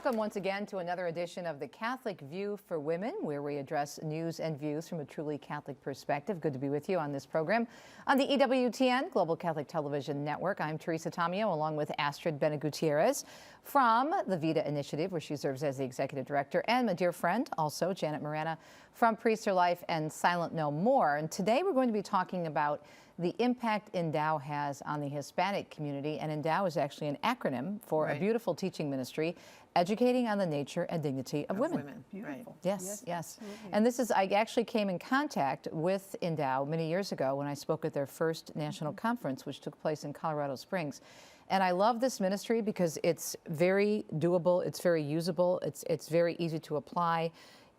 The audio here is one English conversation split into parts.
Welcome once again to another edition of The Catholic View for Women, where we address news and views from a truly Catholic perspective. Good to be with you on this program. On the EWTN, Global Catholic Television Network, I'm Teresa Tomeo, along with Astrid Bennett Gutierrez from the VITA Initiative, where she serves as the Executive Director, and my dear friend, also Janet Morana, from Priester Life and Silent No More. And today we're going to be talking about the impact E.N.D.O.W has on the Hispanic community. And E.N.D.O.W is actually an acronym for a beautiful teaching ministry, educating on the nature and dignity of women. Beautiful. Yes, yes. And this is, I actually came in contact with E.N.D.O.W many years ago when I spoke at their first national conference, which took place in Colorado Springs. And I love this ministry because it's very doable, it's very usable, it's very easy to apply.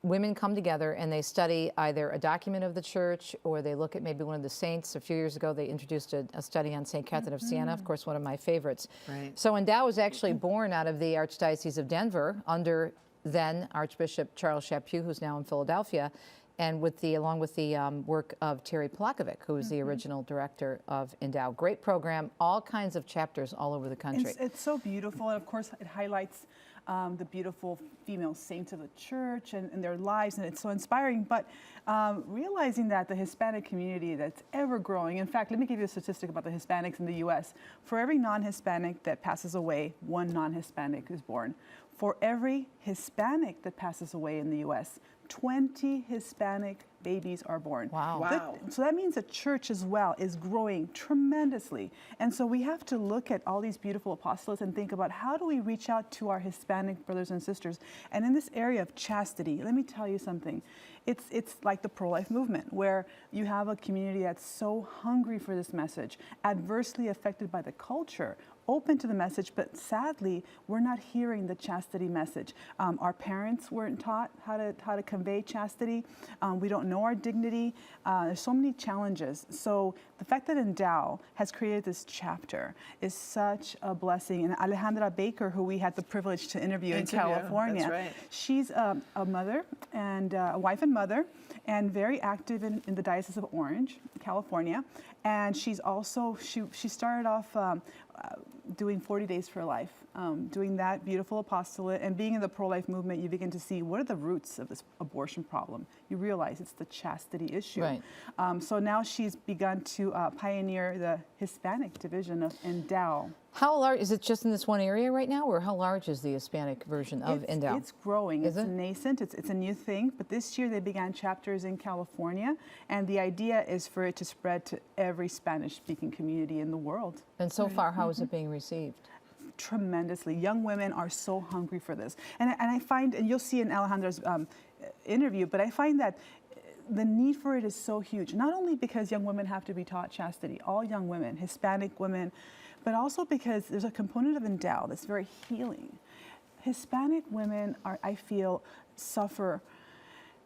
Women come together and they study either a document of the church or they look at maybe one of the saints. A few years ago, they introduced a study on St. Catherine of Siena, of course, one of my favorites. So E.N.D.O.W was actually born out of the Archdiocese of Denver under then Archbishop Charles Chaput, who's now in Philadelphia, and along with the work of Terry Polakovic, who is the original director of E.N.D.O.W. Great program, all kinds of chapters all over the country. It's so beautiful, and of course it highlights the beautiful female saints of the church and their lives, and it's so inspiring. But realizing that the Hispanic community that's ever growing, in fact, let me give you a statistic about the Hispanics in the U.S. For every non-Hispanic that passes away, one non-Hispanic is born. For every Hispanic that passes away in the U.S., 20 Hispanic babies are born. Wow. So that means the church as well is growing tremendously. And so we have to look at all these beautiful apostolates and think about how do we reach out to our Hispanic brothers and sisters. And in this area of chastity, let me tell you something. It's like the pro-life movement, where you have a community that's so hungry for this message, adversely affected by the culture, open to the message, but sadly, we're not hearing the chastity message. Our parents weren't taught how to convey chastity. We don't know our dignity. There's so many challenges. So the fact that E.N.D.O.W has created this chapter is such a blessing. And Alejandra Baker, who we had the privilege to interview in California, she's a mother and a wife and mother, and very active in the Diocese of Orange, California. And she's also, she started off doing 40 Days for Life, doing that beautiful apostolate, and being in the pro-life movement, you begin to see what are the roots of this abortion problem. You realize it's the chastity issue. So now she's begun to pioneer the Hispanic division of E.N.D.O.W. How large, is it just in this one area right now, or how large is the Hispanic version of E.N.D.O.W? It's growing. It's nascent. It's a new thing. But this year they began chapters in California, and the idea is for it to spread to every Spanish-speaking community in the world. And so far, how is it being received? Tremendously. Young women are so hungry for this. And I find, and you'll see in Alejandra's interview, but I find that the need for it is so huge, not only because young women have to be taught chastity, all young women, Hispanic women, but also because there's a component of E.N.D.O.W that's very healing. Hispanic women I feel, suffer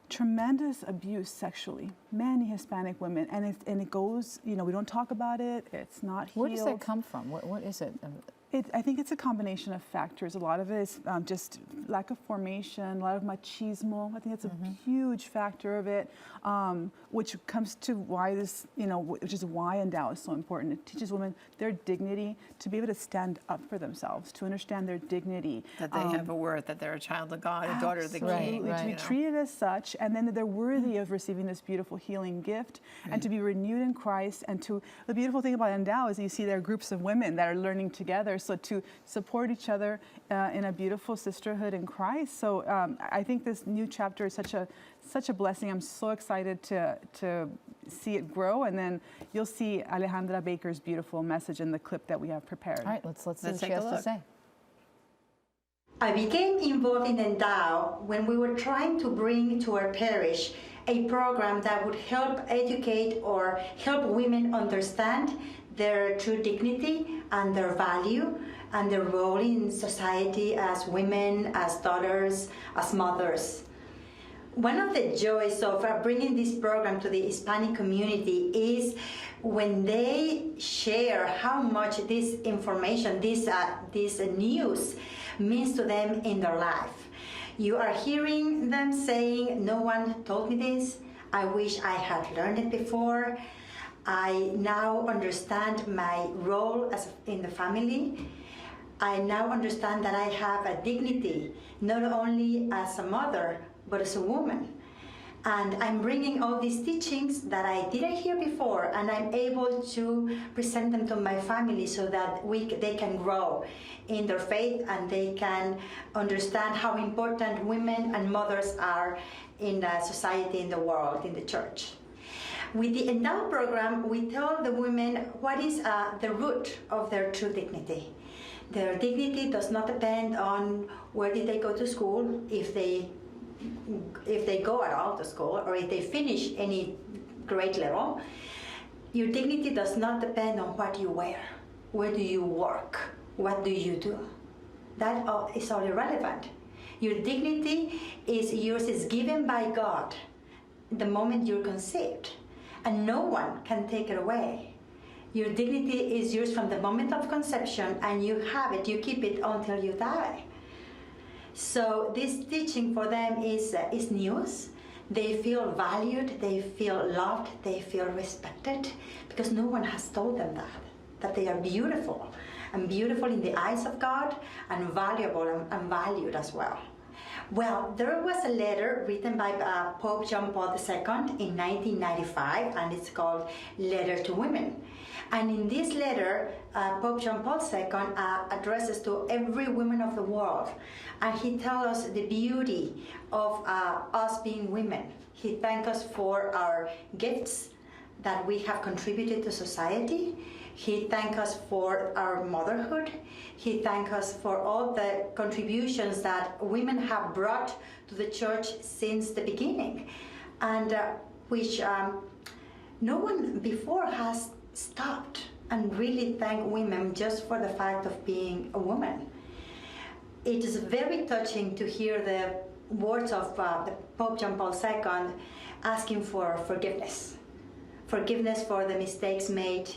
tremendous abuse sexually. Many Hispanic women, and it goes, we don't talk about it. It's not healed. Where does that come from? What is it? I think it's a combination of factors. A lot of it is just lack of formation, a lot of machismo. I think it's a huge factor of it, which comes to why this, which is why E.N.D.O.W is so important. It teaches women their dignity, to be able to stand up for themselves, to understand their dignity. That they have a worth, that they're a child of God, a daughter of the King. To be treated as such, and then that they're worthy of receiving this beautiful healing gift, and to be renewed in Christ. And the beautiful thing about E.N.D.O.W is you see there are groups of women that are learning together. So to support each other in a beautiful sisterhood in Christ. So I think this new chapter is such a blessing. I'm so excited to see it grow, and then you'll see Alejandra Baker's beautiful message in the clip that we have prepared. All right, let's see what she has to say. I became involved in E.N.D.O.W when we were trying to bring to our parish a program that would help educate or help women understand their true dignity and their value and their role in society as women, as daughters, as mothers. One of the joys of bringing this program to the Hispanic community is when they share how much this information, this news means to them in their life. You are hearing them saying, no one told me this, I wish I had learned it before, I now understand my role in the family. I now understand that I have a dignity, not only as a mother, but as a woman. And I'm bringing all these teachings that I didn't hear before, and I'm able to present them to my family so that they can grow in their faith and they can understand how important women and mothers are in the society, in the world, in the church. With the E.N.D.O.W program, we tell the women what is the root of their true dignity. Their dignity does not depend on where did they go to school, if they go at all to school, or if they finish any grade level. Your dignity does not depend on what you wear, where do you work, what do you do. That is all irrelevant. Your dignity is yours, is given by God the moment you're conceived, and no one can take it away. Your dignity is yours from the moment of conception, and you have it, you keep it until you die. So this teaching for them is news. They feel valued, they feel loved, they feel respected, because no one has told them that they are beautiful, and beautiful in the eyes of God, and valuable and valued as well. Well, there was a letter written by Pope John Paul II in 1995, and it's called Letter to Women. And in this letter, Pope John Paul II addresses to every woman of the world, and he tells us the beauty of us being women. He thanks us for our gifts that we have contributed to society. He thanks us for our motherhood. He thanks us for all the contributions that women have brought to the church since the beginning, and which no one before has stopped and really thanked women just for the fact of being a woman. It is very touching to hear the words of the Pope John Paul II asking for forgiveness. Forgiveness for the mistakes made,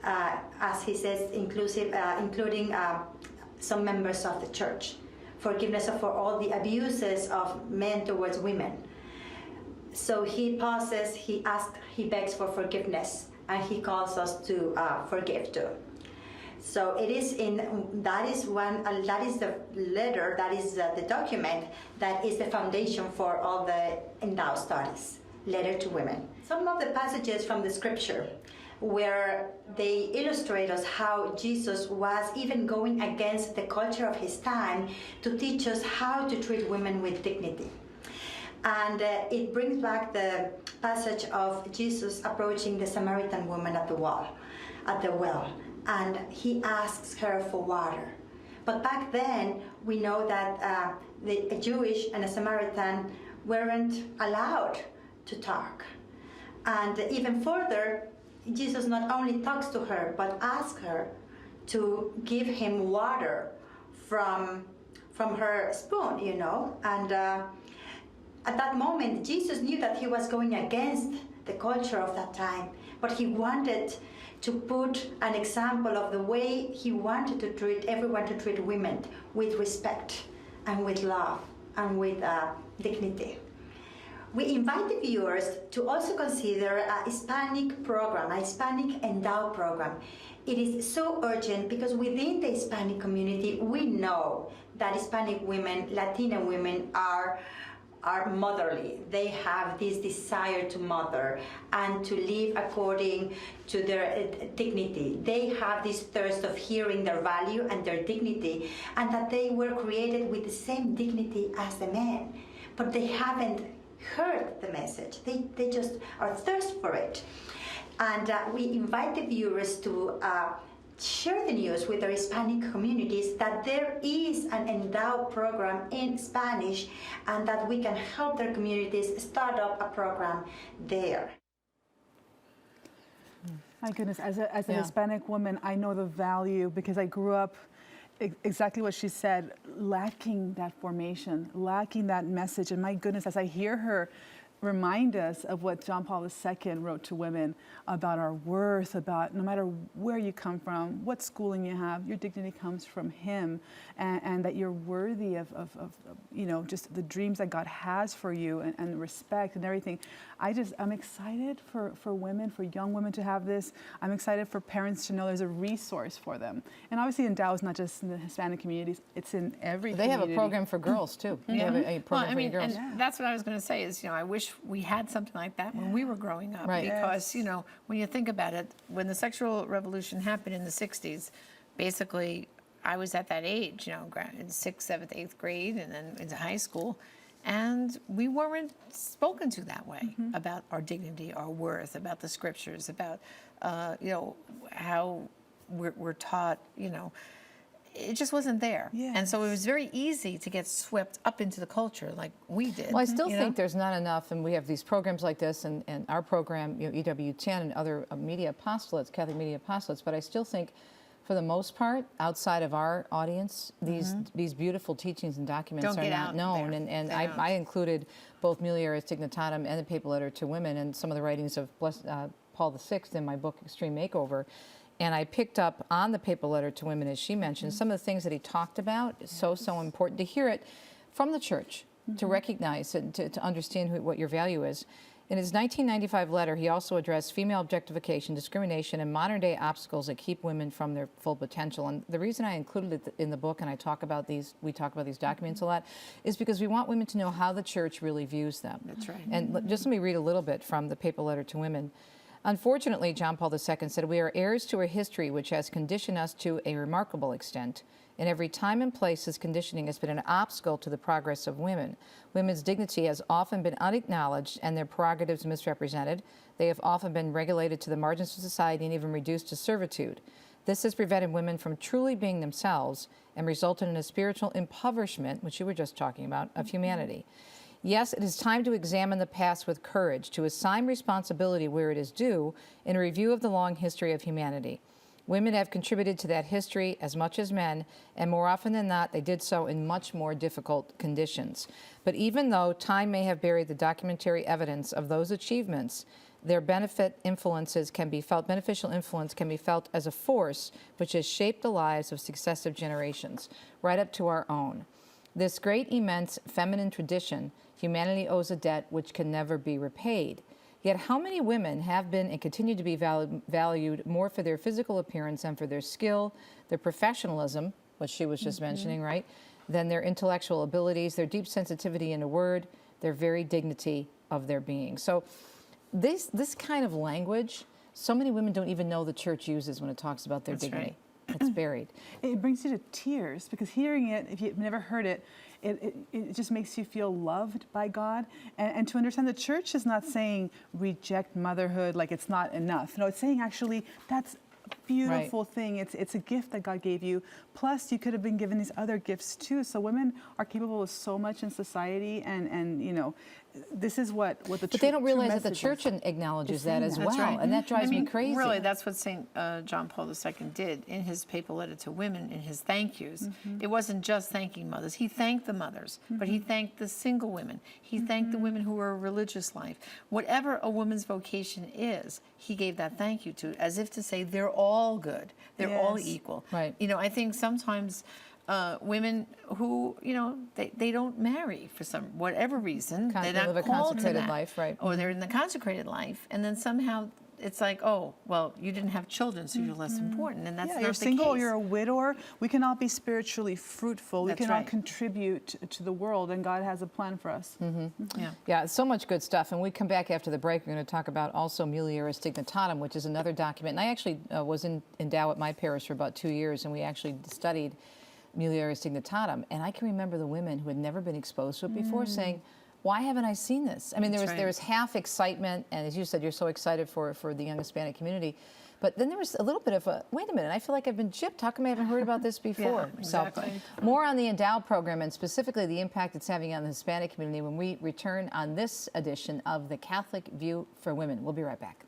as he says, including some members of the church. Forgiveness for all the abuses of men towards women. So he pauses, he asks, he begs for forgiveness, and he calls us to forgive too. So it is that is the letter, that is the document that is the foundation for all the E.N.D.O.W studies, Letter to Women. Some of the passages from the scripture where they illustrate us how Jesus was even going against the culture of his time to teach us how to treat women with dignity. And it brings back the passage of Jesus approaching the Samaritan woman at the well, and he asks her for water. But back then, we know that a Jewish and a Samaritan weren't allowed to talk. And even further, Jesus not only talks to her, but asks her to give him water from her spoon, you know. And at that moment, Jesus knew that he was going against the culture of that time, but he wanted to put an example of the way he wanted to treat everyone, to treat women with respect and with love and with dignity. We invite the viewers to also consider a Hispanic program, a Hispanic E.N.D.O.W program. It is so urgent because within the Hispanic community, we know that Hispanic women, Latina women are motherly. They have this desire to mother and to live according to their dignity. They have this thirst of hearing their value and their dignity, and that they were created with the same dignity as the men. But they haven't heard the message. They just are thirst for it. And we invite the viewers to share the news with their Hispanic communities that there is an E.N.D.O.W program in Spanish, and that we can help their communities start up a program there. My goodness, as a Hispanic woman, I know the value because I grew up exactly what she said, lacking that formation, lacking that message. And my goodness, as I hear her remind us of what John Paul II wrote to women about our worth, about no matter where you come from, what schooling you have, your dignity comes from him, and that you're worthy of you know, just the dreams that God has for you, and the respect and everything. I'm excited for women, for young women to have this. I'm excited for parents to know there's a resource for them. And obviously E.N.D.O.W is not just in the Hispanic communities, it's in every community. They have a program for girls too. They have a program for girls. And that's what I was going to say is, you know, I wish we had something like that when we were growing up. Right. Because, you know, when you think about it, when the sexual revolution happened in the 60s, basically I was at that age, you know, in 6th, 7th, 8th grade, and then into high school. And we weren't spoken to that way about our dignity, our worth, about the scriptures, about, you know, how we're taught, you know, it just wasn't there. Yes. And so it was very easy to get swept up into the culture like we did. Well, I still you think know? there's not enough, and we have these programs like this, and our program, you know, EWTN and other media apostolates, Catholic media apostolates, but I still think, for the most part, outside of our audience, these beautiful teachings and documents Don't are get not out known. there. And They don't. I included both Mulieris Dignitatem and the Papal Letter to Women and some of the writings of Paul VI in my book, Extreme Makeover. And I picked up on the Papal Letter to Women, as she mentioned, some of the things that he talked about. It's so important to hear it from the church, to recognize and to understand what your value is. In his 1995 letter, he also addressed female objectification, discrimination, and modern-day obstacles that keep women from their full potential. And the reason I included it in the book, and we talk about these documents a lot, is because we want women to know how the church really views them. That's right. And just let me read a little bit from the Papal Letter to Women. Unfortunately, John Paul II said, we are heirs to a history which has conditioned us to a remarkable extent. In every time and place, this conditioning has been an obstacle to the progress of women. Women's dignity has often been unacknowledged and their prerogatives misrepresented. They have often been relegated to the margins of society and even reduced to servitude. This has prevented women from truly being themselves and resulted in a spiritual impoverishment, which you were just talking about, of humanity. Yes, it is time to examine the past with courage, to assign responsibility where it is due in a review of the long history of humanity. Women have contributed to that history as much as men, and more often than not, they did so in much more difficult conditions. But even though time may have buried the documentary evidence of those achievements, their beneficial influence can be felt as a force which has shaped the lives of successive generations, right up to our own. This great, immense feminine tradition, humanity owes a debt which can never be repaid. Yet how many women have been and continue to be valued more for their physical appearance and for their skill, their professionalism, which she was just mentioning, right, than their intellectual abilities, their deep sensitivity in a word, their very dignity of their being. So this kind of language, so many women don't even know the church uses when it talks about their dignity. Right. It's buried. It brings you to tears, because hearing it, if you've never heard it, it just makes you feel loved by God. And to understand the church is not saying reject motherhood like it's not enough. No, it's saying actually that's a beautiful thing. It's a gift that God gave you. Plus, you could have been given these other gifts too. So women are capable of so much in society, and you know, this is what the But they don't realize that the church acknowledges that as well, right. and that drives me crazy. Really, that's what St. John Paul II did in his Papal Letter to Women, in his thank yous. It wasn't just thanking mothers. He thanked the mothers, but he thanked the single women. He thanked the women who were a religious life. Whatever a woman's vocation is, he gave that thank you to, as if to say they're all good. They're all equal. Right. You know, I think sometimes women who, you know, they don't marry for whatever reason. They're not live a called to consecrated that. life, right. Or they're in the consecrated life, and then somehow it's like, oh, well, you didn't have children, so you're less important, and that's not you're the single, case. you're a widower. We can all be spiritually fruitful. That's we can all right. contribute to the world, and God has a plan for us. Yeah, so much good stuff. And we come back after the break. We're going to talk about also Mulieris Dignitatem, which is another document. And I actually was in E.N.D.O.W at my parish for about 2 years, and we actually studied Mulieris Dignitatem. And I can remember the women who had never been exposed to it before saying, why haven't I seen this? I mean, there was half excitement, and as you said, you're so excited for the young Hispanic community. But then there was a little bit of a, wait a minute, I feel like I've been gypped. How come I haven't heard about this before? Yeah, exactly. So more on the E.N.D.O.W program, and specifically the impact it's having on the Hispanic community, when we return on this edition of The Catholic View for Women. We'll be right back.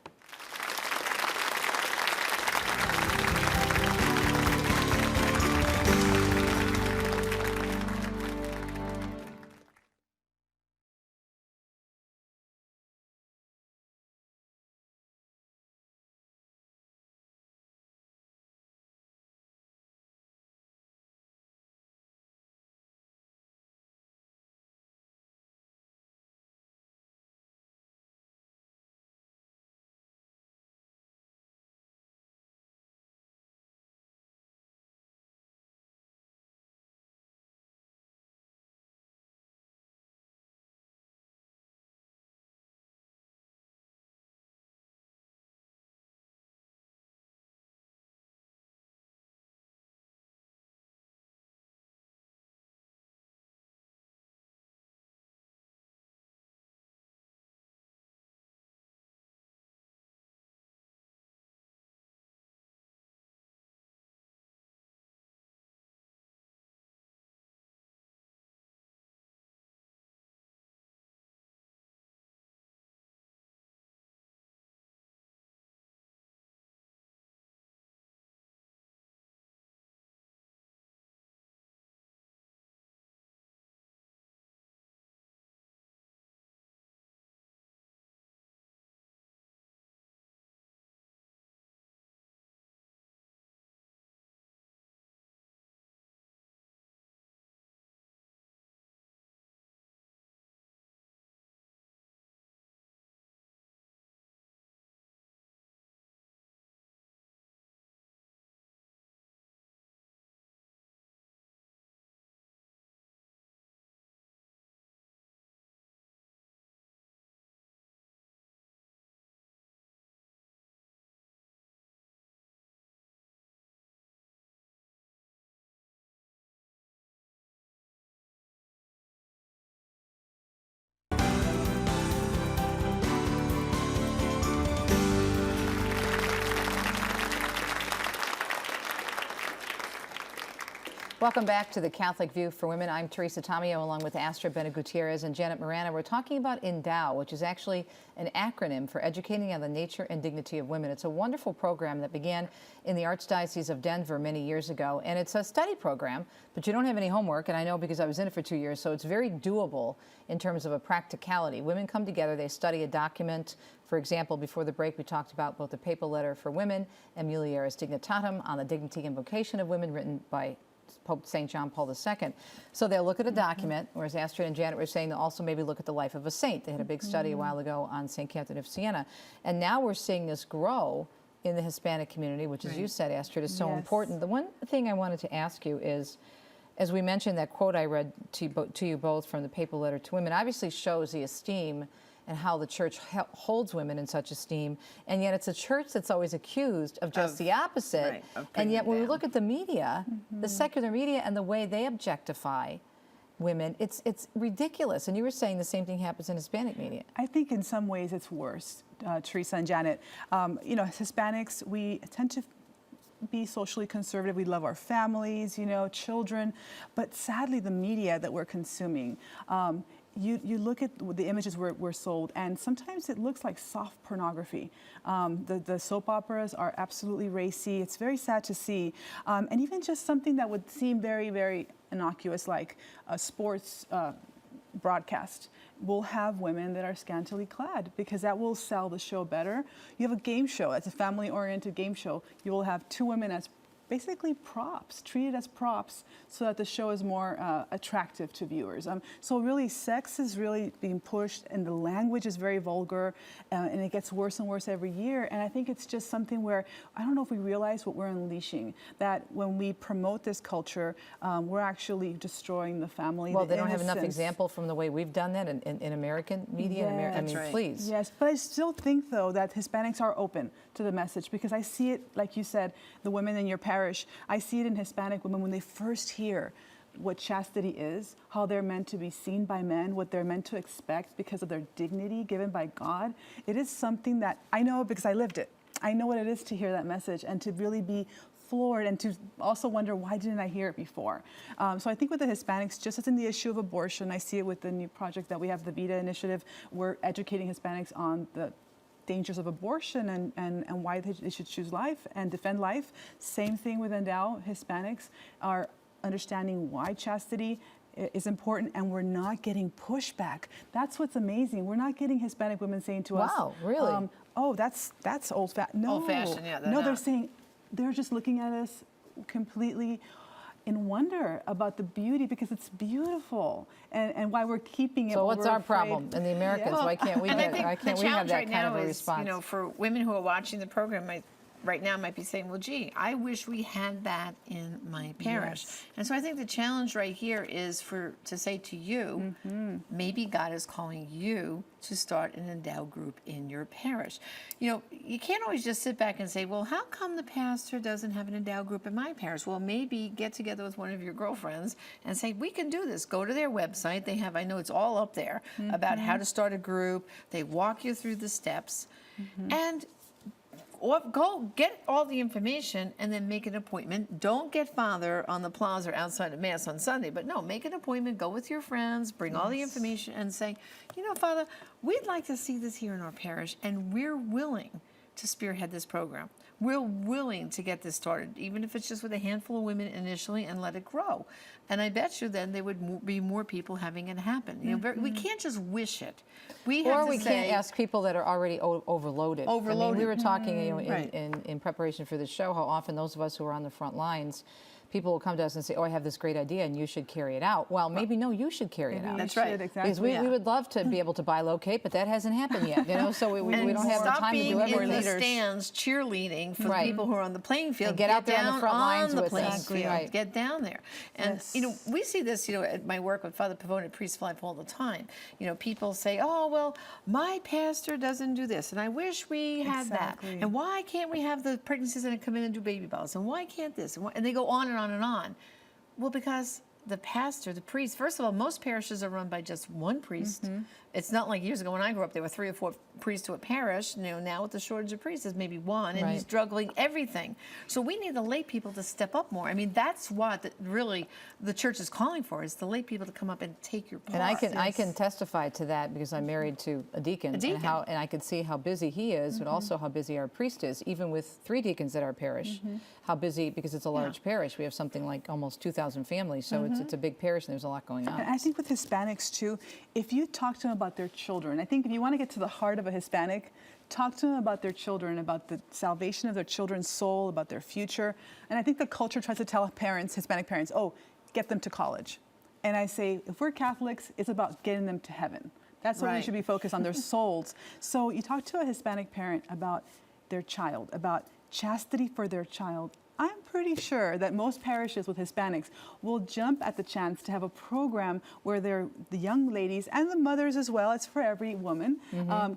Welcome back to the Catholic View for Women. I'm Teresa Tomeo along with Astrid Bennett Gutierrez and Janet Morana. We're talking about E.N.D.O.W, which is actually an acronym for Educating on the Nature and Dignity of Women. It's a wonderful program that began in the Archdiocese of Denver many years ago. And it's a study program, but you don't have any homework. And I know because I was in it for 2 years, so it's very doable in terms of a practicality. Women come together, they study a document. For example, before the break, we talked about both the papal letter for women and Mulieris Dignitatem on the dignity and vocation of women, written by Pope St. John Paul II. So they'll look at a document, whereas Astrid and Janet were saying they'll also maybe look at the life of a saint. They had a big study a while ago on St. Catherine of Siena. And now we're seeing this grow in the Hispanic community, which, as you said, Astrid, is so important. The one thing I wanted to ask you is, as we mentioned, that quote I read to you both from the papal letter to women obviously shows the esteem and how the church holds women in such esteem, and yet it's a church that's always accused of just the opposite. And yet when we look at the media, the secular media, and the way they objectify women, it's ridiculous. And you were saying the same thing happens in Hispanic media. I think in some ways it's worse, Teresa and Janet. You know, as Hispanics, we tend to be socially conservative. We love our families, you know, children, but sadly the media that we're consuming, you look at the images we're sold, and sometimes it looks like soft pornography. The soap operas are absolutely racy. It's very sad to see. And even just something that would seem very, very innocuous, like a sports broadcast, will have women that are scantily clad because that will sell the show better. You have a game show, it's a family-oriented game show. You will have two women as basically props, treated as props, so that the show is more attractive to viewers. So really, sex is really being pushed, and the language is very vulgar, and it gets worse and worse every year. And I think it's just something where, I don't know if we realize what we're unleashing, that when we promote this culture, we're actually destroying the family. Well, they don't have enough example from the way we've done that in American media. Yes. I mean, please. Yes, but I still think, though, that Hispanics are open to the message, because I see it, like you said, the women in your parish, I see it in Hispanic women when they first hear what chastity is, how they're meant to be seen by men, what they're meant to expect because of their dignity given by God. It is something that I know because I lived it. I know what it is to hear that message and to really be floored, and to also wonder, why didn't I hear it before? So I think with the Hispanics, just as in the issue of abortion, I see it with the new project that we have, the VITA initiative. We're educating Hispanics on the dangers of abortion and why they should choose life and defend life. Same thing with E.N.D.O.W. Hispanics are understanding why chastity is important, and we're not getting pushback. That's what's amazing. We're not getting Hispanic women saying to us, "Wow, really? Oh, that's old-fashioned." No, old-fashioned, yeah. They're saying, they're just looking at us completely in wonder about the beauty, because it's beautiful, and why we're keeping it. So what's our problem in the Americans? Why can't we have that kind of a response? You know, for women who are watching the program right now might be saying, well, gee, I wish we had that in my parish. Yes. And so I think the challenge right here is to say to you, maybe God is calling you to start an E.N.D.O.W. group in your parish. You know, you can't always just sit back and say, well, how come the pastor doesn't have an E.N.D.O.W. group in my parish? Well, maybe get together with one of your girlfriends and say, we can do this. Go to their website. They have, I know it's all up there, about how to start a group. They walk you through the steps. And go get all the information and then make an appointment. Don't get Father on the plaza outside of Mass on Sunday, but no, make an appointment, go with your friends, bring all the information and say, you know, Father, we'd like to see this here in our parish, and we're willing to spearhead this program. We're willing to get this started, even if it's just with a handful of women initially, and let it grow. And I bet you then there would be more people having it happen. You know, we can't just wish it. We can't ask people that are already overloaded. I mean, we were talking, you know, in preparation for the show, how often those of us who are on the front lines, people will come to us and say, oh, I have this great idea and you should carry it out. Well, maybe no, you should carry it out. That's right. Exactly. Because we would love to be able to buy-locate, but that hasn't happened yet, you know, so we don't have the time to do everything. Stop being in the stands cheerleading for the people who are on the playing field. And get out there on the front lines with us. Get down there. And, you know, we see this, you know, at my work with Father Pavone at Priest Life all the time. You know, people say, oh, well, my pastor doesn't do this, and I wish we had that. And why can't we have the pregnancies that come in and do baby bottles? And why can't this? And they go on and on and on. Well, because the pastor, the priest, first of all, most parishes are run by just one priest. It's not like years ago when I grew up, there were 3 or 4 priests to a parish. You know, now with the shortage of priests, there's maybe one, and he's juggling everything. So we need the lay people to step up more. I mean, that's what really the church is calling for, is the lay people to come up and take your part. And I can testify to that because I'm married to a deacon. And I could see how busy he is, but also how busy our priest is, even with 3 deacons at our parish. How busy, because it's a large parish. We have something like almost 2,000 families, so it's a big parish and there's a lot going on. And I think with Hispanics too, if you talk to them about their children, I think if you want to get to the heart of a Hispanic, talk to them about their children, about the salvation of their children's soul, about their future. And I think the culture tries to tell parents, Hispanic parents, oh, get them to college. And I say, if we're Catholics, it's about getting them to heaven. That's what we should be focused on, their souls. So you talk to a Hispanic parent about their child, about chastity for their child. I'm pretty sure that most parishes with Hispanics will jump at the chance to have a program where the young ladies and the mothers as well, it's for every woman,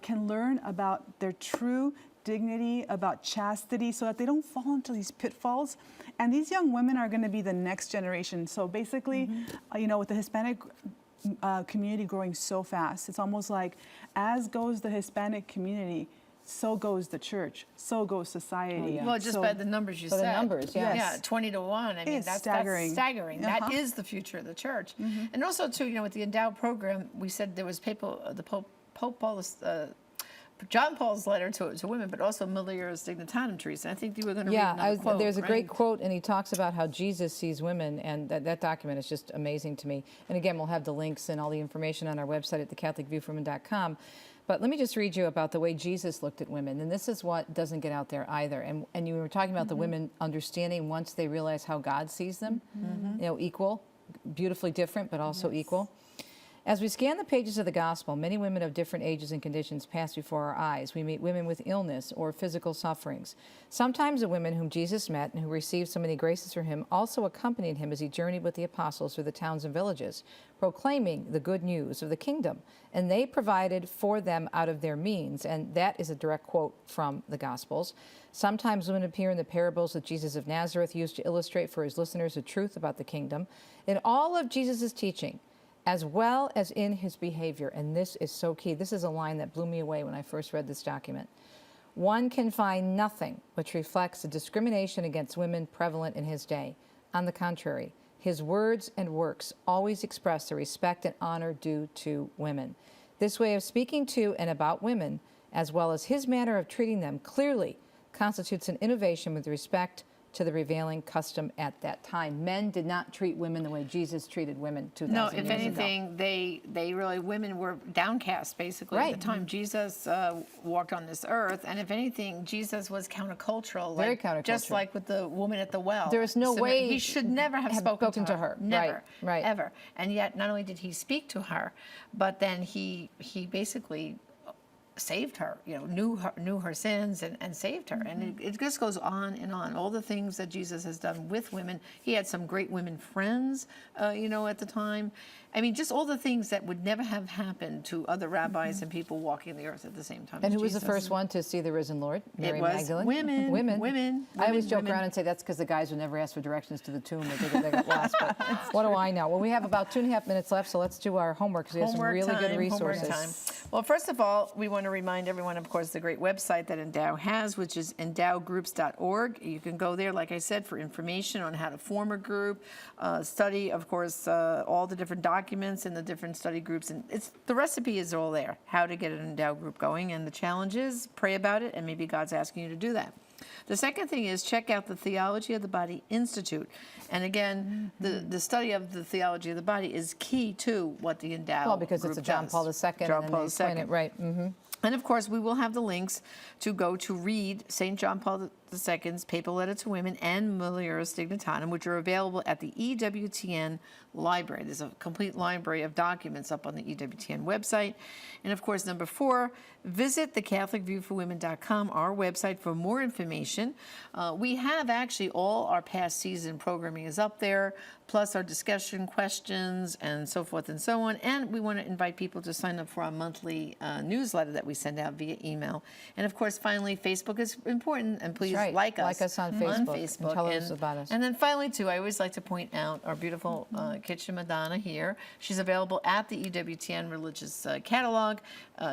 can learn about their true dignity, about chastity, so that they don't fall into these pitfalls. And these young women are going to be the next generation. So basically, you know, with the Hispanic community growing so fast, it's almost like as goes the Hispanic community, so goes the church, so goes society. Well, just by the numbers you said. The numbers, Yeah, 20 to 1. I mean, that's staggering. That is the future of the church. And also, too, you know, with the E.N.D.O.W program, we said there was Pope Paul, John Paul's letter to women, but also Mulieris Dignitatem, Teresa. I think you were going to read another quote. There's a great quote, and he talks about how Jesus sees women, and that document is just amazing to me. And again, we'll have the links and all the information on our website at thecatholicviewforwomen.com. But let me just read you about the way Jesus looked at women, and this is what doesn't get out there either. And you were talking about the women understanding once they realize how God sees them, you know, equal, beautifully different, but also equal. As we scan the pages of the gospel, many women of different ages and conditions pass before our eyes. We meet women with illness or physical sufferings. Sometimes the women whom Jesus met and who received so many graces from him also accompanied him as he journeyed with the apostles through the towns and villages, proclaiming the good news of the kingdom. And they provided for them out of their means. And that is a direct quote from the Gospels. Sometimes women appear in the parables that Jesus of Nazareth used to illustrate for his listeners the truth about the kingdom. In all of Jesus' teaching, as well as in his behavior, and this is so key. This is a line that blew me away when I first read this document. One can find nothing which reflects the discrimination against women prevalent in his day. On the contrary, his words and works always express the respect and honor due to women. This way of speaking to and about women, as well as his manner of treating them, clearly constitutes an innovation with respect to the prevailing custom at that time. Men did not treat women the way Jesus treated women 2,000 years ago. No, if anything, they really, women were downcast basically at the time Jesus walked on this earth. And if anything, Jesus was countercultural. Very countercultural. Just like with the woman at the well. There is no way he should never have spoken to her. Never, right. Ever. And yet, not only did he speak to her, but then he basically saved her, you know, knew her sins and saved her. And it just goes on and on. All the things that Jesus has done with women. He had some great women friends, you know, at the time. I mean, just all the things that would never have happened to other rabbis and people walking the earth at the same time. And who was the first one to see the risen Lord? Mary Magdalene. Women. I always joke around and say that's because the guys would never ask for directions to the tomb. They got lost. But what do I know? Well, we have about 2.5 minutes left, so let's do our homework because we have some really good resources. Well, first of all, we want to remind everyone, of course, the great website that E.N.D.O.W has, which is endowgroups.org. You can go there, like I said, for information on how to form a group, study, of course, all the different documents and the different study groups. And the recipe is all there, how to get an E.N.D.O.W group going. And the challenge is pray about it, and maybe God's asking you to do that. The second thing is check out the Theology of the Body Institute. And again, the study of the theology of the body is key to what the E.N.D.O.W Well, because it's a John Paul II. John Paul II. Right. And of course, we will have the links to go to read St. John Paul II's Papal Letter to Women and Mulieris Dignitatem, which are available at the EWTN library. There's a complete library of documents up on the EWTN website. And of course, number 4, visit thecatholicviewforwomen.com, our website, for more information. We have actually all our past season programming is up there, plus our discussion questions and so forth and so on. And we want to invite people to sign up for our monthly newsletter that we send out via email. And of course, finally, Facebook is important. And please Right. Like us. Like us on Facebook. And tell us about us. And then finally, too, I always like to point out our beautiful kitchen Madonna here. She's available at the EWTN Religious Catalog.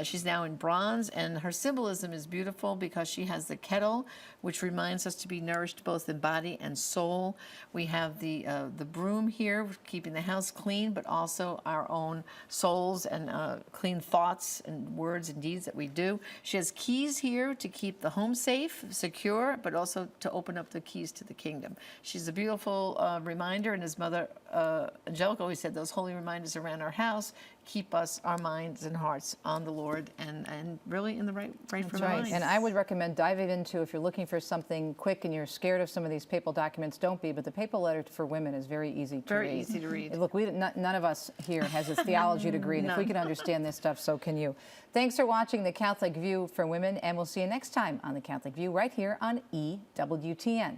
She's now in bronze, and her symbolism is beautiful because she has the kettle, which reminds us to be nourished both in body and soul. We have the broom here, keeping the house clean, but also our own souls and clean thoughts and words and deeds that we do. She has keys here to keep the home safe, secure, but also to open up the keys to the kingdom. She's a beautiful reminder, and as Mother Angelica always said, those holy reminders around our house keep us, our minds and hearts on the Lord and really in the right frame of mind. And I would recommend diving into, if you're looking for something quick and you're scared of some of these papal documents, don't be, but the papal letter for women is very easy to read. Very easy to read. Look, none of us here has a theology degree, and if we can understand this stuff, so can you. Thanks for watching The Catholic View for Women, and we'll see you next time on The Catholic View right here on EWTN.